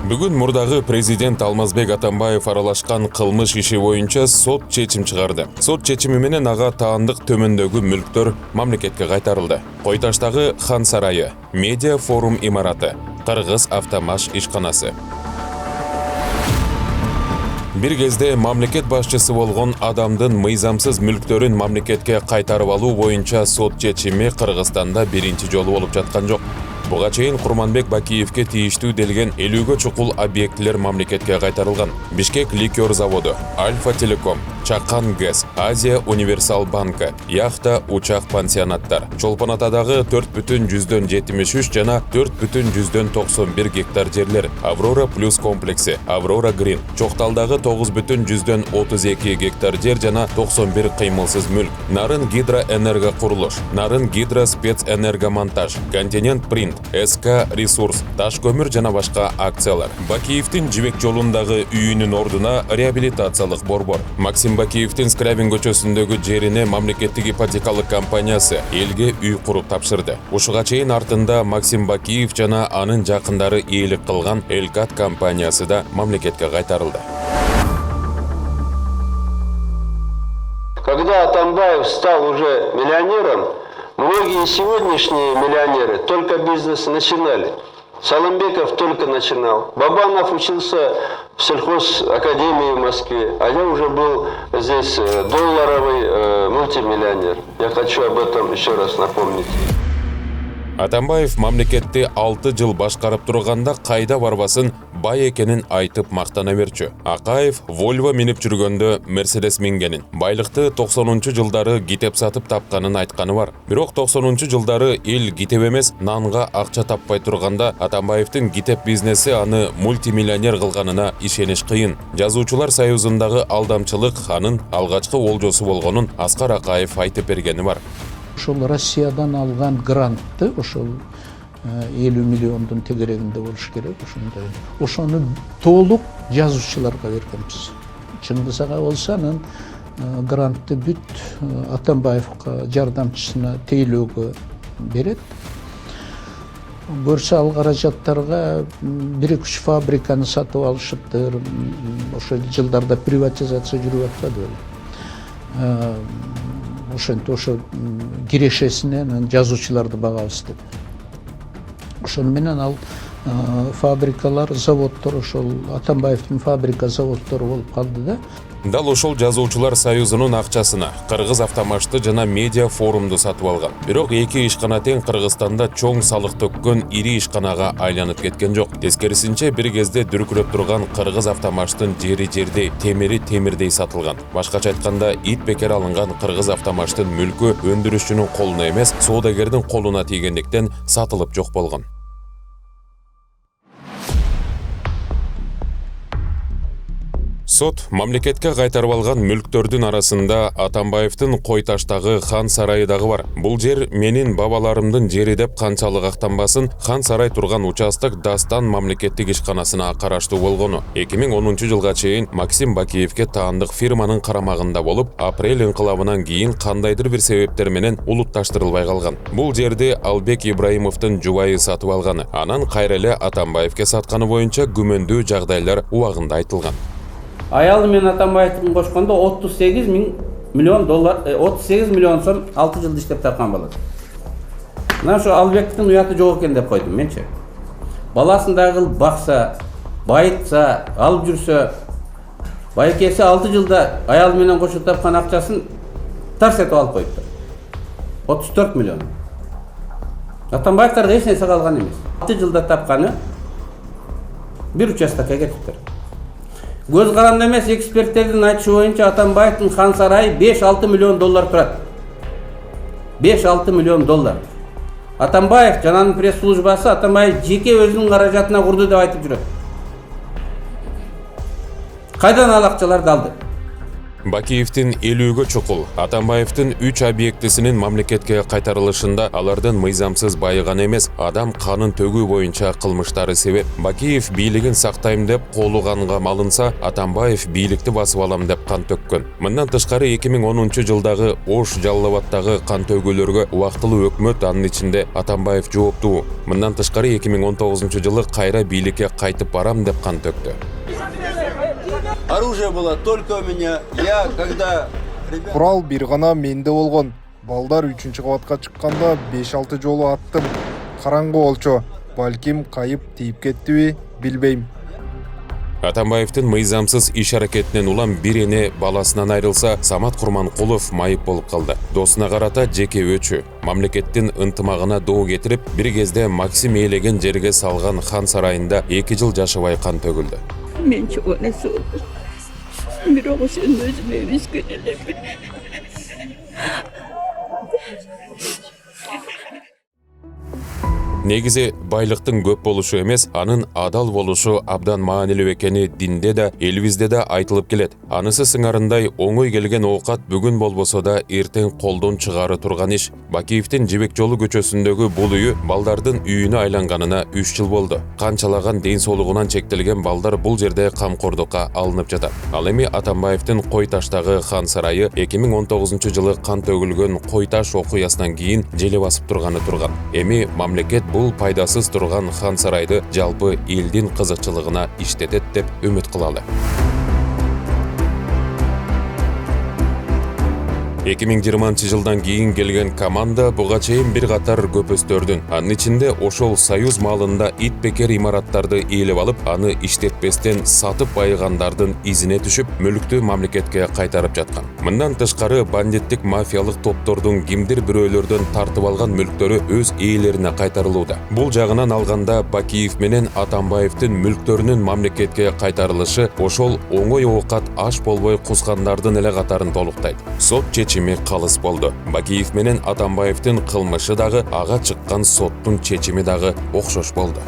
Бүгін мурдагы президент Алмазбек Атамбаев аралашкан кылмыш иши боюнча сот чечим чыгарды. Сот чечими менен ага таандык төмөндөгү мүлктөр мамлекетке кайтарылды. Койташтагы Хан сарайы, медиа форум имараты, Кыргыз автомаш ишканасы. Бир кезде мамлекет башчысы болгон адамдын мыйзамсыз мүлктөрүн мамлекетке кайтарып алуу боюнча сот чечими Кыргызстанда биринчи жолу болуп жаткан жок. Буга чейин Курманбек Бакиевке тийиштүү делген 50гө чукул объектилер мамлекетке кайтарылган. Бишкек ликер заводу, Альфа Телеком, Чакан ГЭС, Азия Универсал банка, яхта, учак пансионаттар, Чолпон Атадагы 4,73 жана 4,91 гектар жерлер, Аврора плюс комплекси, Аврора Грин, Чокталдагы 9,32 гектар жер жана 91 кыймылсыз мүлк, Нарын гидроэнерго курулуш, Нарын гидро спецэнергомонтаж, Континент принт, СК ресурс, Таш көмүр жана башка акциялар. Бакиевдин Жибек жолундагы үйүнүн ордуна реабилитациялык борбор. Максим Бакиевдин Скрябин көчөсүндөгү жерине мамлекеттик ипотекалык компаниясы элге үй куруп тапшырды. Ушуга чейин артында Максим Бакиев жана анын жакындары ээлик кылган Элкат компаниясы да мамлекетке кайтарылды. Когда Атамбаев стал уже миллионером, многие сегодняшние миллионеры только бизнес начинали. Салымбеков только начинал. Бабанов учился в сельхозакадемии в Москве, а я уже был здесь долларовый мультимиллионер. Я хочу об этом еще раз напомнить. Атамбаев мамлекетти 6 жыл башкарып турганда кайда барбасын бай экенин айтып мактана берчү. Акаев Volvo минип жүргөндө Mercedes мингенин, байлыкты 90-жылдары гитеп сатып тапканын айтканы бар. Бирок 90-жылдары эл гитеп эмес, нанга акча таппай турганда Атамбаевдин гитеп бизнеси аны мультимиллионер кылганына ишениш кыйын. Жазуучулар союзундагы алдамчылык анын алгачкы олжосу болгонун Аскар Акаев айтып бергени бар. Ошол Россиядан алган грантты, ошол 50 миллиондун тегерегинде болуш керек, ошондой. Ошону толук жазуучуларга бергенбиз. Чындыгы болсо анан грантты бүт Атамбаевка жардамчысына тейлөөгө берет. Көрсө ал каражаттарга 1-2 фабриканы сатып алышыптыр. Ошол жылдарда приватизация жүрүп атпады беле. Ошентип ошо кирешесинен жазуучуларды багабыз деп. Ошону менен ал фабрикалар, заводдор ошол Атамбаевдин фабрика заводдору болуп калды да. Дал ошол жазуучулар союзунун акчасына Кыргыз автомашты жана медиа форумду сатып алган. Бирок эки ишкана тең Кыргызстанда чоң салык төккөн ири ишканага айланып кеткен жок. Тескерисинче бир кезде дүркүрөп турган Кыргыз автомаштын жери жердей, темири темирдей сатылган. Башкача айтканда, ит бекер алынган Кыргыз автомаштын мүлкү өндүрүшчүнүн колуна эмес, соодагердин колуна тийгендиктен сатылып жок болгон. Сот мамлекетке кайтарып алган мүлктөрдүн арасында Атамбаевдин Койташтагы Хан сарайы дагы бар. Бул жер менин бабаларымдын жери деп канчалык актанбасын, Хан сарай турган участок Дастан мамлекеттик ишканасына караштуу болгону. 2010 жылга чейин Максим Бакиевке таандык фирманын карамагында болуп, апрель инкылабынан кийин кандайдыр бир себептер менен улутташтырылбай калган. Бул жерди Албек Ибраимовдун жубайы сатып алганы, анан кайра эле Атамбаевке сатканы боюнча күмөндүү жагдайлар убагында айтылган. Аялы мен Атамбаевдин кошкондо 38 миллион доллар, 38 миллион сом 6 жылда иштеп тапкан болот. Мына ошо Албектин уяты жок экен деп койдум менчи. Баласын дагы бакса, байытса, алып жүрсө, байкеси 6 жылда аялы менен кошо тапкан акчасын тарс этип алып коюпту. 34 миллион. Атамбаевдарга эч нерсе калган эмес. 6 жылда тапканы бир участокко кетиптир. Көз каранды эмес, эксперттердин айтышы боюнча Атамбаевдин Хан сарайы 5-6 миллион доллар турат. 5-6 миллион доллар. Атамбаев жананын пресс-службасы Атамбаев жеке өзүнүн каражатына курду деп айтып жүрөт. Кайдан ал акчаларды алды? Бакиевдин 50-гө чукул, Атамбаевдин 3 объектисинин мамлекетке кайтарылышында алардын мыйзамсыз байыган эмес, адам канын төгүү боюнча кылмыштары себеп. Бакиев бийлигин сактайм деп колуганга малынса, Атамбаев бийликти басып алам деп кан төккөн. Мындан тышкары 2010-жылдагы Ош Жалал-Абаддагы кан төгүүлөргө убактылуу өкмөт, анын ичинде Атамбаев жооптуу. Мындан тышкары 2019-жылы кайра бийликке кайтып барам деп кан төктү. Оружие было только у меня. Я когда... Курал бир гана менде болгон. Балдар 3-чү кабатка чыкканда 5-6 жолу аттым. Караңгы болчу. Балким кайып тийип кеттиби, билбейм. Атамбаевдин мыйзамсыз иш-аракетинен улам бир эне баласынан айрылса, Самат Курманкулов майып болуп калды. Досуна карата жеке өчү, мамлекеттин ынтымагына доо кетирип, бир кезде Максим ээлеген жерге салган хан сарайында 2 жыл жашабай кан төгүлдү. Мен чоғаны соғым. Бирок ошон өзүмө өскөн элемин. Негизи байлыктын көп болушу эмес, анын адал болушу абдан маанилүү экени динде да, элибизде да айтылып келет. Анысы сыңарындай оңой келген оокат бүгүн болбосо да эртең колдон чыгары турган иш. Бакиевдин Жибек жолу көчөсүндөгү бул үйү балдардын үйүнө айланганына 3 жыл болду. Канчалаган ден соолугунан чектелген балдар бул жерде камкордукка алынып жатат. Ал эми Атамбаевдин Кой таштагы хан сарайы 2019-жылы кан төгүлгөн Кой таш окуясынан кийин желе басып турган. Эми мамлекет бул пайдасыз турган хан сарайды жалпы элдин кызыкчылыгына иштетет деп үмүт кылалы. 2020-жылдан кийин келген команда буга чейин бир катар көпөстөрдүн, анын ичинде ошол Союз малында ит бекер имараттарды ээлеп алып, аны иштетпестен сатып байыгандардын изине түшүп, мүлктү мамлекетке кайтарып жаткан. Мындан тышкары бандиттик мафиялык топтордун кимдир бирөөлөрдөн тартып алган мүлктөрү өз ээлерине кайтарылууда. Бул жагынан алганда Бакиев менен Атамбаевдин мүлктөрүнүн мамлекетке кайтарылышы ошол оңой оокат аш болбой кускандардын эле катарын толуктайт. Сот чечими калыс болду. Бакиев менен Атамбаевдин кылмышы дагы, ага чыккан соттун чечими дагы окшош болду.